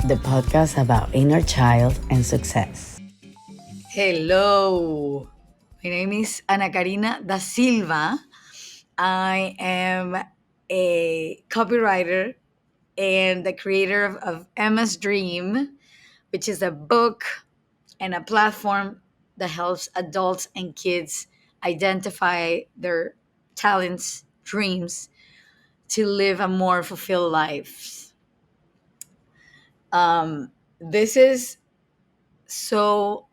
the podcast about inner child and success. Hello, my name is Ana Karina Da Silva. I am a copywriter and the creator of Emma's Dream, which is a book and a platform that helps adults and kids identify their talents, dreams to live a more fulfilled life. This is so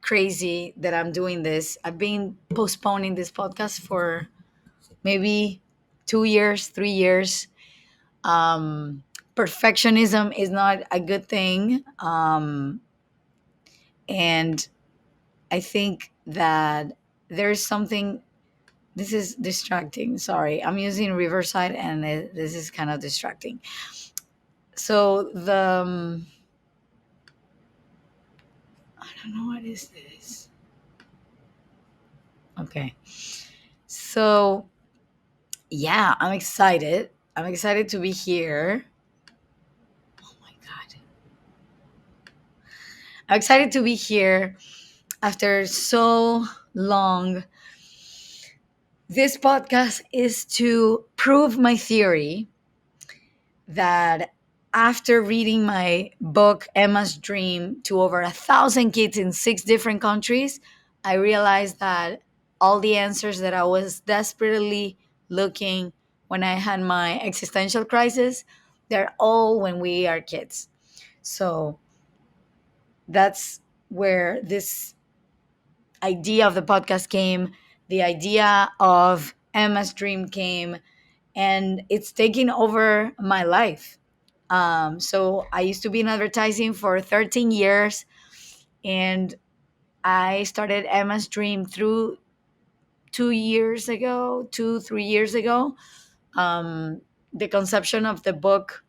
crazy that I'm doing this. I've been postponing this podcast for maybe 2 years, 3 years. Um, Perfectionism is not a good thing. And I think that there's something, this is distracting. Sorry, I'm using Riverside and this is kind of distracting. So, I don't know what is this. Okay. So, yeah, I'm excited. I'm excited to be here. Oh my God. I'm excited to be here after so long. This podcast is to prove my theory that after reading my book, Emma's Dream, to over 1,000 kids in 6 different countries, I realized that all the answers that I was desperately looking when I had my existential crisis, they're all when we are kids. So that's where this idea of the podcast came, the idea of Emma's Dream came, and it's taking over my life. So I used to be in advertising for 13 years, and I started Emma's Dream through 2 years ago, 3 years ago. The conception of the book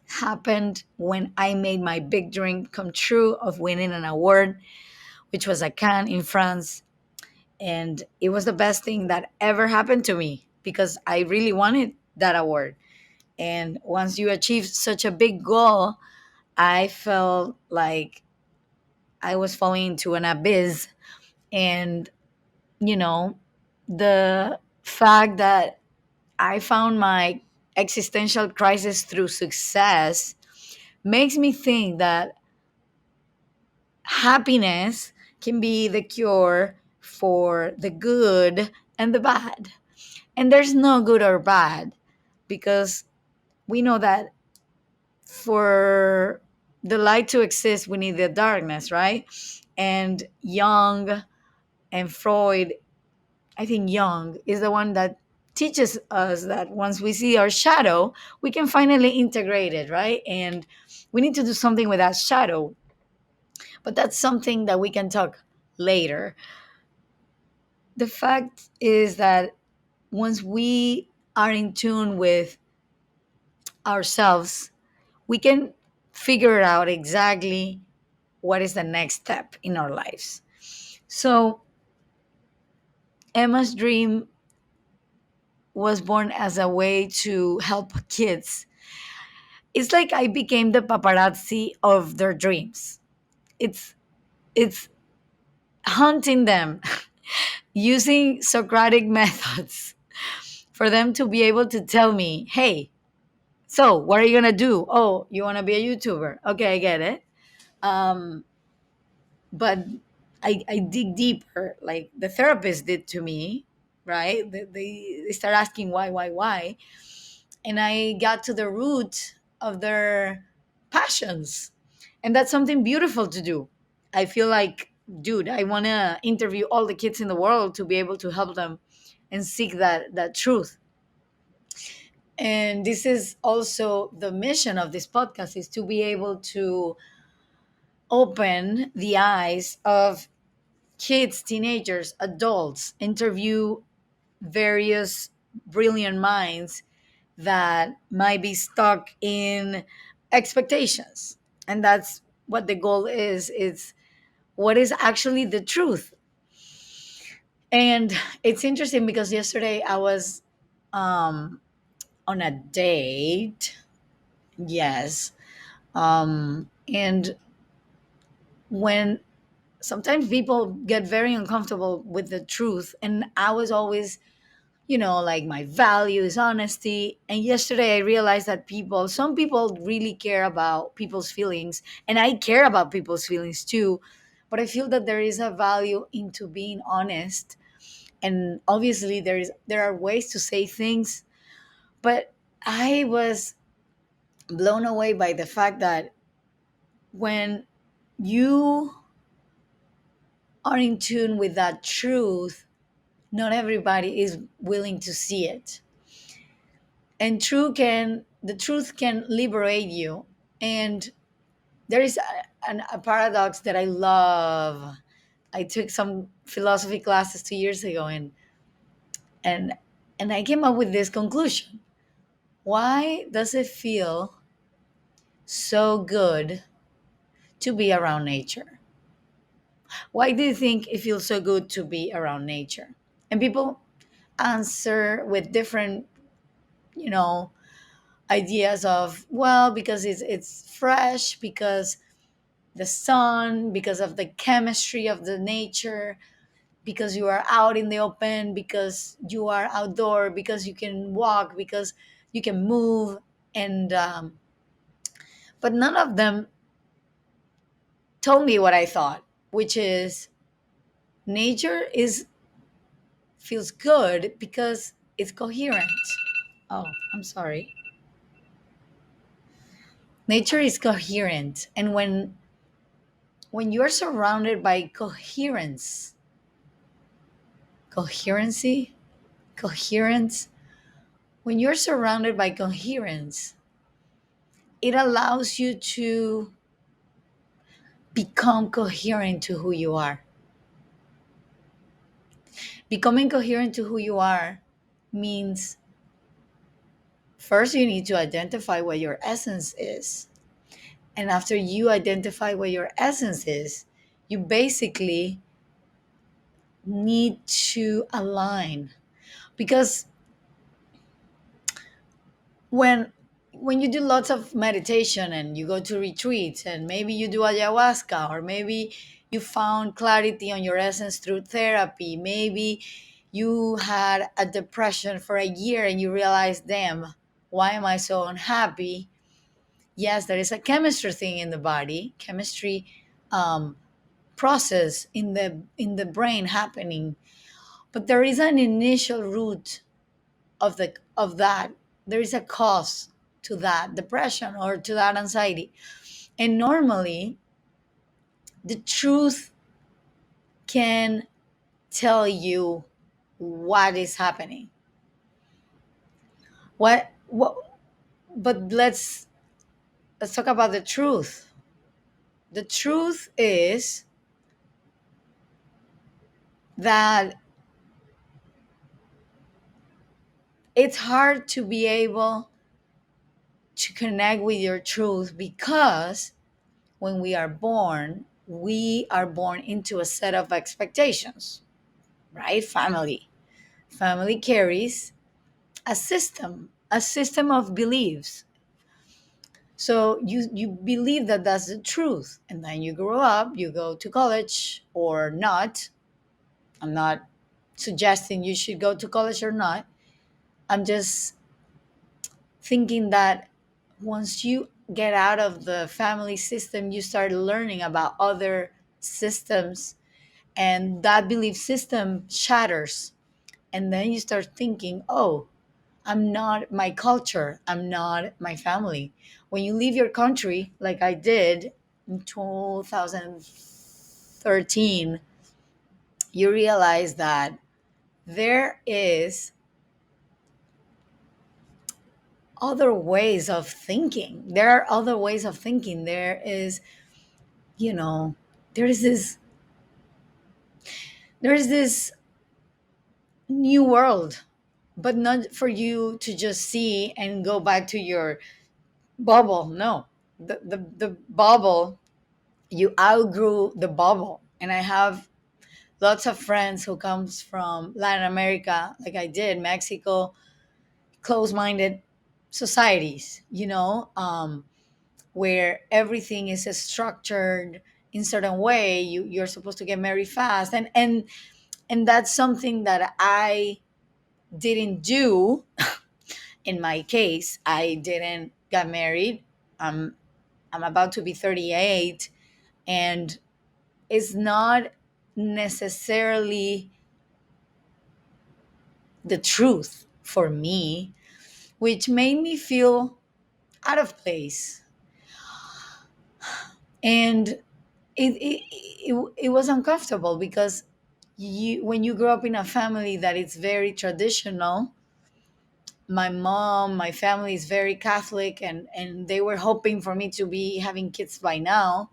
happened when I made my big dream come true of winning an award, which was a Cannes in France. And it was the best thing that ever happened to me because I really wanted that award. And once you achieve such a big goal, I felt like I was falling into an abyss. And, you know, the fact that I found my existential crisis through success makes me think that happiness can be the cure for the good and the bad. And there's no good or bad because we know that for the light to exist, we need the darkness, right? And Jung and Freud, I think Jung is the one that teaches us that once we see our shadow, we can finally integrate it, right? And we need to do something with that shadow. But that's something that we can talk later. The fact is that once we are in tune with ourselves, we can figure out exactly what is the next step in our lives. So, Emma's Dream was born as a way to help kids. It's like I became the paparazzi of their dreams. It's hunting them using Socratic methods for them to be able to tell me, "Hey, so what are you gonna do? Oh, you want to be a YouTuber? Okay, I get it." Um, but I dig deeper, like the therapist did to me, right? They start asking why, and I got to the root of their passions, and that's something beautiful to do. I feel like, dude, I want to interview all the kids in the world to be able to help them and seek that truth. And this is also the mission of this podcast, is to be able to open the eyes of kids, teenagers, adults, interview various brilliant minds that might be stuck in expectations. And that's what the goal is. It's what is actually the truth. And it's interesting because yesterday I was um, on a date. Yes. And when sometimes people get very uncomfortable with the truth, and I was always, like, my value is honesty. And yesterday I realized that some people really care about people's feelings, and I care about people's feelings too. But I feel that there is a value into being honest, and obviously there are ways to say things. But I was blown away by the fact that when you are in tune with that truth, not everybody is willing to see it. And the truth can liberate you. And there is a paradox that I love. I took some philosophy classes 2 years ago, and and I came up with this conclusion. Why does it feel so good to be around nature? Why do you think it feels so good to be around nature? And people answer with different, you know, ideas of, well, because it's fresh, because the sun, because of the chemistry of the nature, because you are out in the open, because you are outdoor, because you can walk, because you can move. And but none of them told me what I thought, which is nature is feels good because it's coherent. Oh, I'm sorry. Nature is coherent, and when you're surrounded by coherency, coherence, when you're surrounded by coherence, it allows you to become coherent to who you are. Becoming coherent to who you are means first you need to identify what your essence is. And after you identify what your essence is, you basically need to align. Because when when you do lots of meditation and you go to retreats and maybe you do ayahuasca, or maybe you found clarity on your essence through therapy, maybe you had a depression for a year and you realize, damn, why am I so unhappy? Yes, there is a chemistry thing in the body, chemistry, um, process in the brain happening, but there is an initial root of that. There is a cause to that depression or to that anxiety. And normally the truth can tell you what is happening. What but let's talk about the truth. The truth is that it's hard to be able to connect with your truth because when we are born into a set of expectations, right? Family carries a system of beliefs. So you believe that that's the truth, and then you grow up, you go to college or not. I'm not suggesting you should go to college or not. I'm just thinking that once you get out of the family system, you start learning about other systems, and that belief system shatters. And then you start thinking, oh, I'm not my culture, I'm not my family. When you leave your country, like I did in 2013, you realize that there is other ways of thinking. There are other ways of thinking. There is, you know, there is this there is this new world, but not for you to just see and go back to your bubble. No. The bubble, you outgrew the bubble. And I have lots of friends who comes from Latin America, like I did, Mexico, close-minded societies, where everything is structured in certain way. You're supposed to get married fast, and that's something that I didn't do. In my case, I didn't get married. I'm about to be 38, and it's not necessarily the truth for me, which made me feel out of place. And it was uncomfortable because when you grow up in a family that is very traditional, my family is very Catholic, and they were hoping for me to be having kids by now.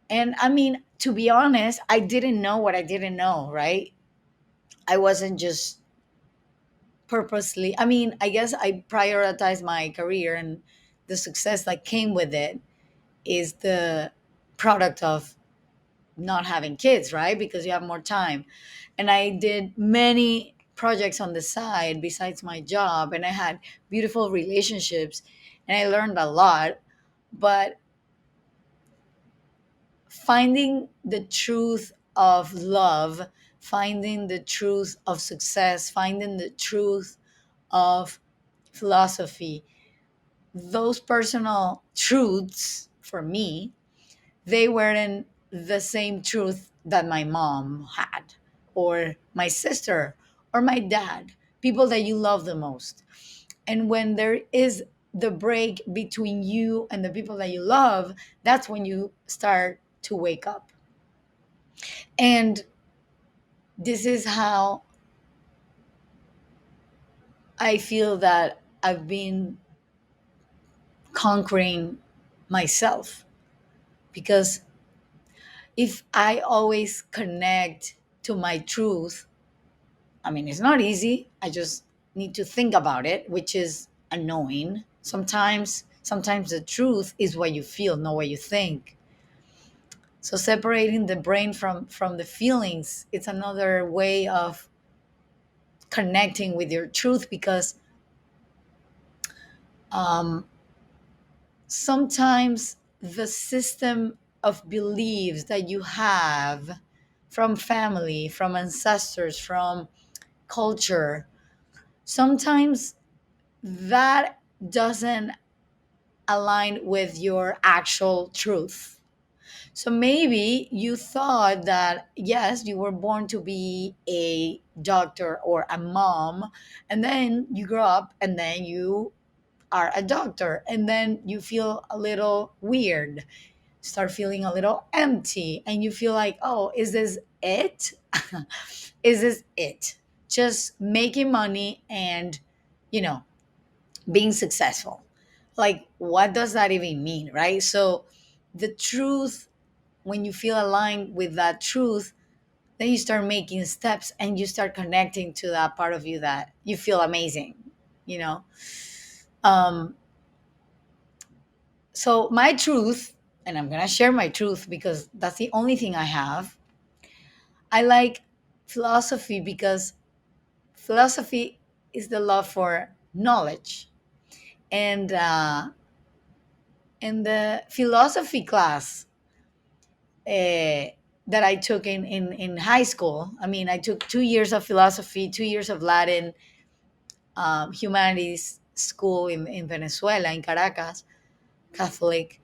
And I mean, to be honest, I didn't know what I didn't know, right? I wasn't just purposely, I mean, I guess I prioritized my career, and the success that came with it is the product of not having kids, right? Because you have more time. And I did many projects on the side besides my job, and I had beautiful relationships, and I learned a lot. But finding the truth of love, finding the truth of success, finding the truth of philosophy, those personal truths for me, they weren't the same truth that my mom had, or my sister, or my dad, people that you love the most. And when there is the break between you and the people that you love, that's when you start to wake up. And this is how I feel that I've been conquering myself. Because if I always connect to my truth, I mean, it's not easy. I just need to think about it, which is annoying. Sometimes the truth is what you feel, not what you think. So separating the brain from the feelings, it's another way of connecting with your truth, because um, sometimes the system of beliefs that you have from family, from ancestors, from culture, sometimes that doesn't align with your actual truth. So maybe you thought that, yes, you were born to be a doctor or a mom, and then you grow up and then you are a doctor, and then you feel a little weird, start feeling a little empty, and you feel like, oh, is this it? Is this it? Just making money and, you know, being successful. Like, what does that even mean, right? So, the truth, when you feel aligned with that truth, then you start making steps and you start connecting to that part of you that you feel amazing, you know? Um, so, my truth, and I'm going to share my truth because that's the only thing I have. I like philosophy because philosophy is the love for knowledge. And in the philosophy class uh, that I took in high school, I mean, I took 2 years of philosophy, 2 years of Latin, humanities school in Venezuela, in Caracas, Catholic.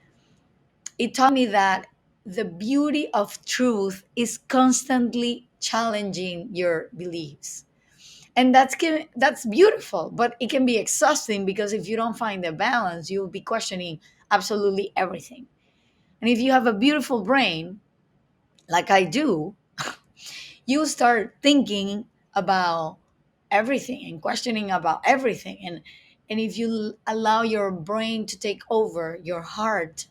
It taught me that the beauty of truth is constantly challenging your beliefs. And that's beautiful, but it can be exhausting because if you don't find the balance, you'll be questioning absolutely everything. And if you have a beautiful brain, like I do, you start thinking about everything and questioning about everything. And if you allow your brain to take over your heart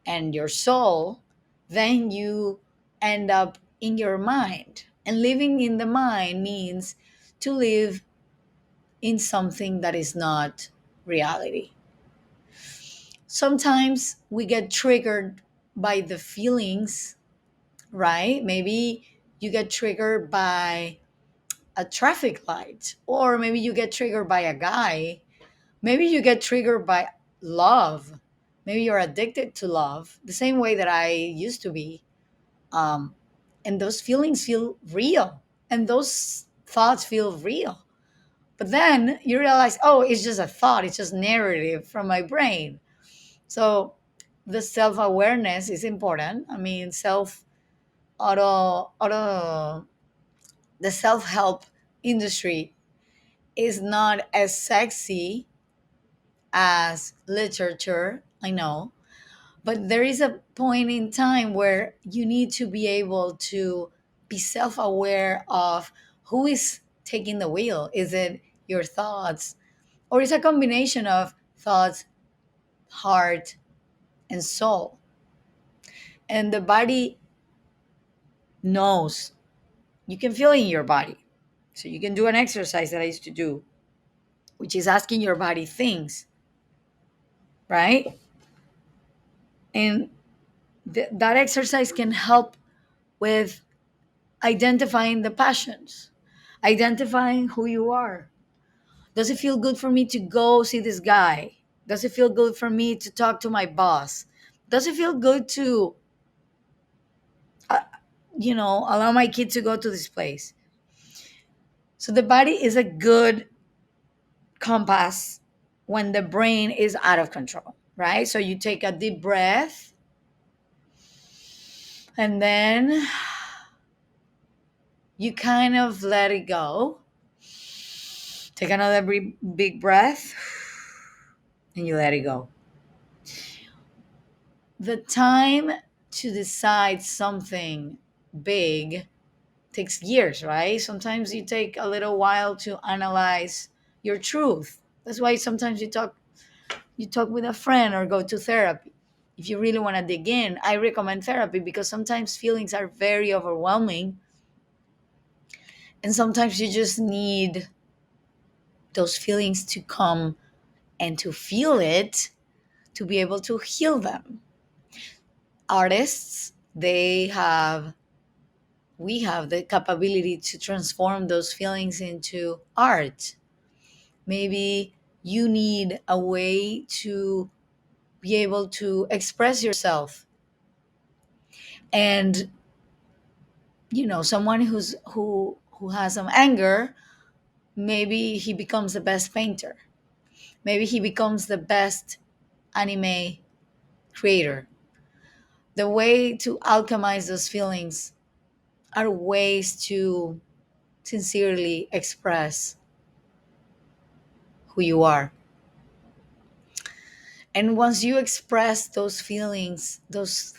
and your soul, then you end up in your mind. And living in the mind means to live in something that is not reality. Sometimes we get triggered by the feelings, right? Maybe you get triggered by a traffic light, or maybe you get triggered by a guy, maybe you get triggered by love, Maybe you're addicted to love the same way that I used to be. Um, and those feelings feel real, and those thoughts feel real. But then you realize, oh, it's just a thought, it's just narrative from my brain. So the self awareness is important. I mean, self auto the self help industry is not as sexy as literature, I know, but there is a point in time where you need to be able to be self aware of who is taking the wheel. Is it your thoughts, or is it a combination of thoughts, heart, and soul? And the body knows. You can feel it in your body. So you can do an exercise that I used to do, which is asking your body things, right? And that exercise can help with identifying the passions, identifying who you are. Does it feel good for me to go see this guy? Does it feel good for me to talk to my boss? Does it feel good to, uh, allow my kid to go to this place? So the body is a good compass when the brain is out of control, right? So you take a deep breath, and then you kind of let it go. Take another big breath, and you let it go. The time to decide something big takes years, right? Sometimes you take a little while to analyze your truth. That's why sometimes you talk with a friend or go to therapy. If you really want to dig in, I recommend therapy because sometimes feelings are very overwhelming, and sometimes you just need those feelings to come and to feel it to be able to heal them. Artists, we have the capability to transform those feelings into art. Maybe you need a way to be able to express yourself. And someone who has some anger, maybe he becomes the best painter. Maybe he becomes the best anime creator. The way to alchemize those feelings are ways to sincerely express who you are. And once you express those feelings, those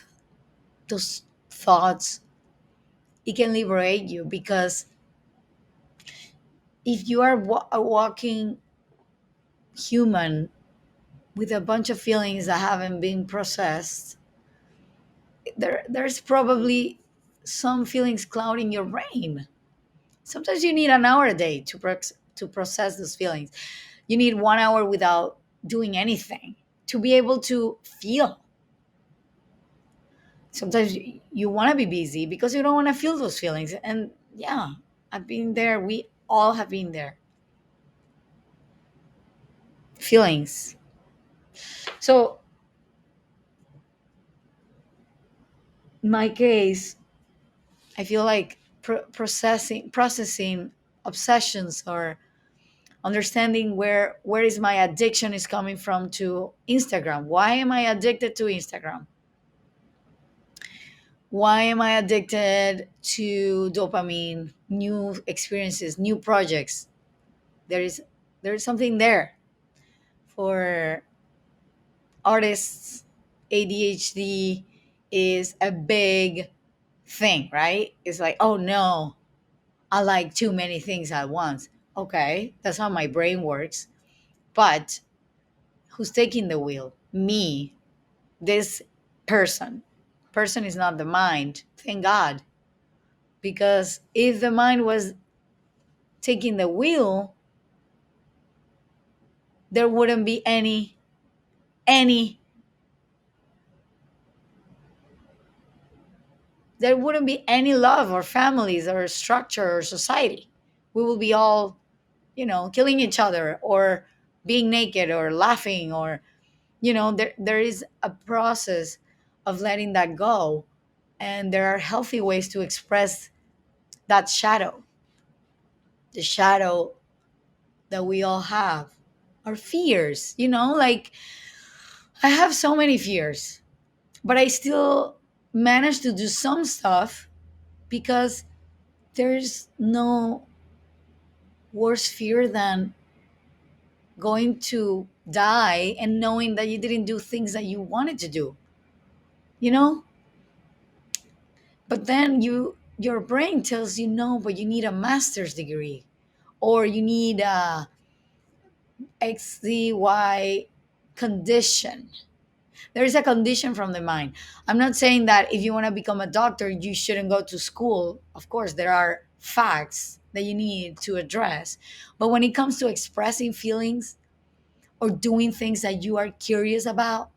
thoughts, it can liberate you, because if you are a walking human with a bunch of feelings that haven't been processed, there's probably some feelings clouding your brain. Sometimes you need an hour a day to process those feelings. You need 1 hour without doing anything to be able to feel. Sometimes you want to be busy because you don't want to feel those feelings. And yeah, I've been there. We all have been there. Feelings. So, in my case, I feel like processing obsessions, or understanding where is my addiction is coming from to Instagram. Why am I addicted to Instagram? Why am I addicted to dopamine, new experiences, new projects? There is something there. For artists, ADHD is a big thing, right? It's like, oh no, I like too many things at once. Okay, that's how my brain works. But who's taking the wheel? Me, this person. Person is not the mind. Thank God. Because if the mind was taking the wheel, there wouldn't be any there wouldn't be any love or families or structure or society. We will be all, killing each other, or being naked, or laughing, or There is a process of letting that go, and there are healthy ways to express that shadow, the shadow that we all have, our fears. Like, I have so many fears, but I still manage to do some stuff because there's no worse fear than going to die and knowing that you didn't do things that you wanted to do, you know? But then your brain tells you no, but you need a master's degree, or you need a XZY condition. There is a condition from the mind. I'm not saying that if you want to become a doctor, you shouldn't go to school. Of course, there are facts that you need to address. But when it comes to expressing feelings or doing things that you are curious about,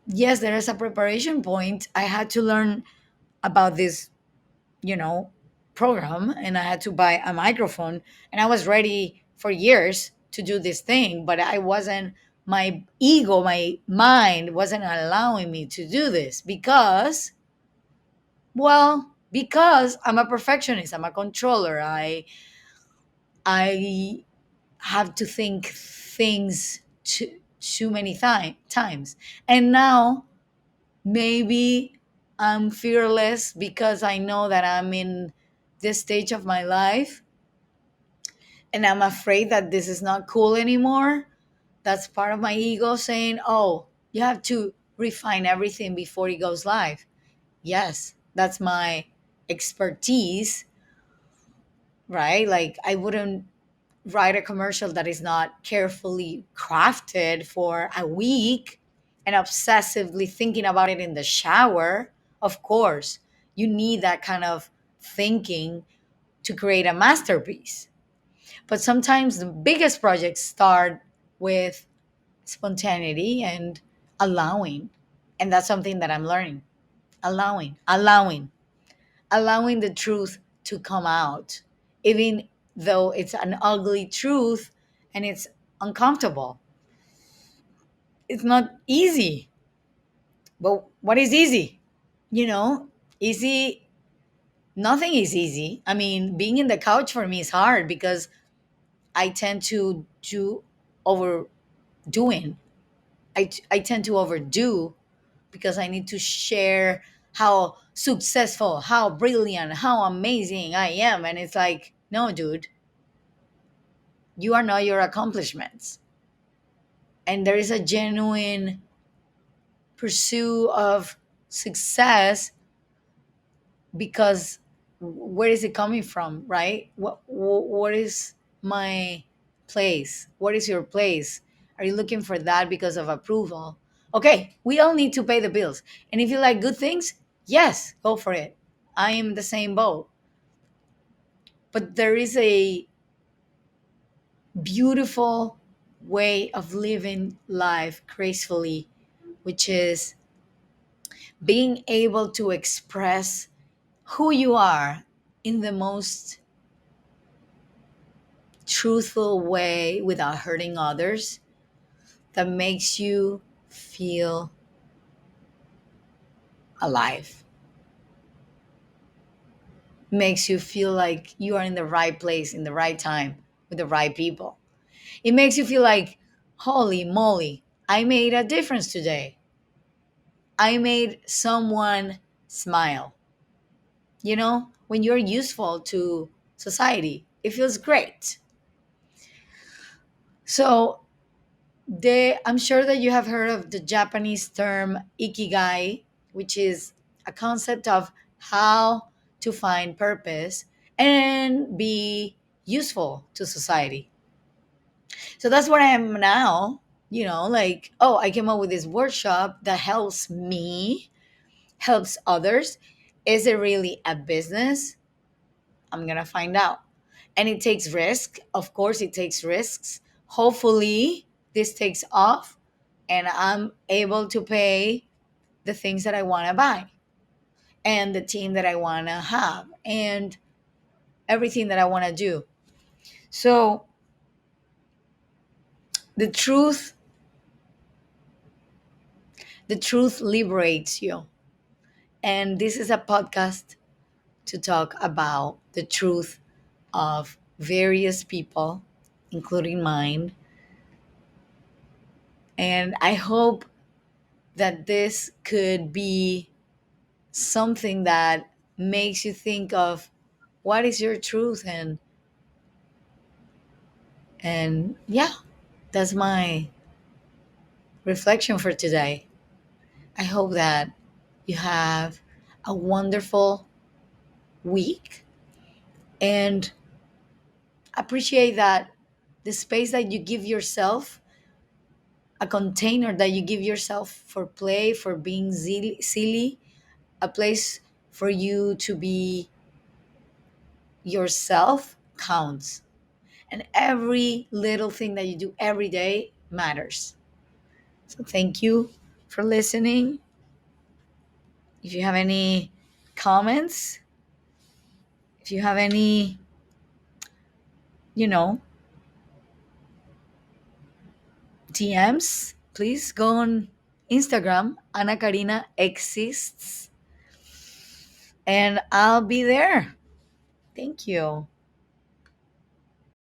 yes, there is a preparation point. I had to learn about this, you know, program, and I had to buy a microphone, and I was ready for years to do this thing, but I wasn't, my ego, my mind wasn't allowing me to do this because I'm a perfectionist, I'm a controller. I have to think things too many times. And now maybe I'm fearless because I know that I'm in this stage of my life and I'm afraid that this is not cool anymore. That's part of my ego saying, oh, you have to refine everything before it goes live. Yes, that's my expertise, right? Like, I wouldn't write a commercial that is not carefully crafted for a week and obsessively thinking about it in the shower. Of course, you need that kind of thinking to create a masterpiece. But sometimes the biggest projects start with spontaneity and allowing. And that's something that I'm learning. Allowing the truth to come out, even though it's an ugly truth and it's uncomfortable. It's not easy. But what is easy? You know, easy, nothing is easy. I mean, being in the couch for me is hard because I tend to do overdoing. I tend to overdo because I need to share how successful, how brilliant, how amazing I am. And it's like, no, dude, you are not your accomplishments. And there is a genuine pursuit of success because where is it coming from, right? What is my place? What is your place? Are you looking for that because of approval? Okay, we all need to pay the bills. And if you like good things, yes, go for it. I am the same boat. But there is a beautiful way of living life gracefully, which is being able to express who you are in the most truthful way without hurting others, that makes you feel alive, makes you feel like you are in the right place in the right time with the right people. It makes you feel like, holy moly, I made a difference today. I made someone smile. When you're useful to society, it feels great. So, I'm sure that you have heard of the Japanese term ikigai, which is a concept of how to find purpose and be useful to society. So that's what I am now. Like, oh, I came up with this workshop that helps me, helps others. Is it really a business? I'm going to find out. And it takes risk. Of course, it takes risks. Hopefully, this takes off and I'm able to pay the things that I want to buy and the team that I want to have and everything that I want to do. So, the truth The truth liberates you. And this is a podcast to talk about the truth of various people, including mine. And I hope that this could be something that makes you think of what is your truth, and yeah, that's my reflection for today. I hope that you have a wonderful week and appreciate that the space that you give yourself, a container that you give yourself for play, for being silly, a place for you to be yourself counts. And every little thing that you do every day matters. So thank you for listening. If you have any comments, if you have any, you know, DMs, please go on Instagram. Ana Karina exists, and I'll be there. Thank you.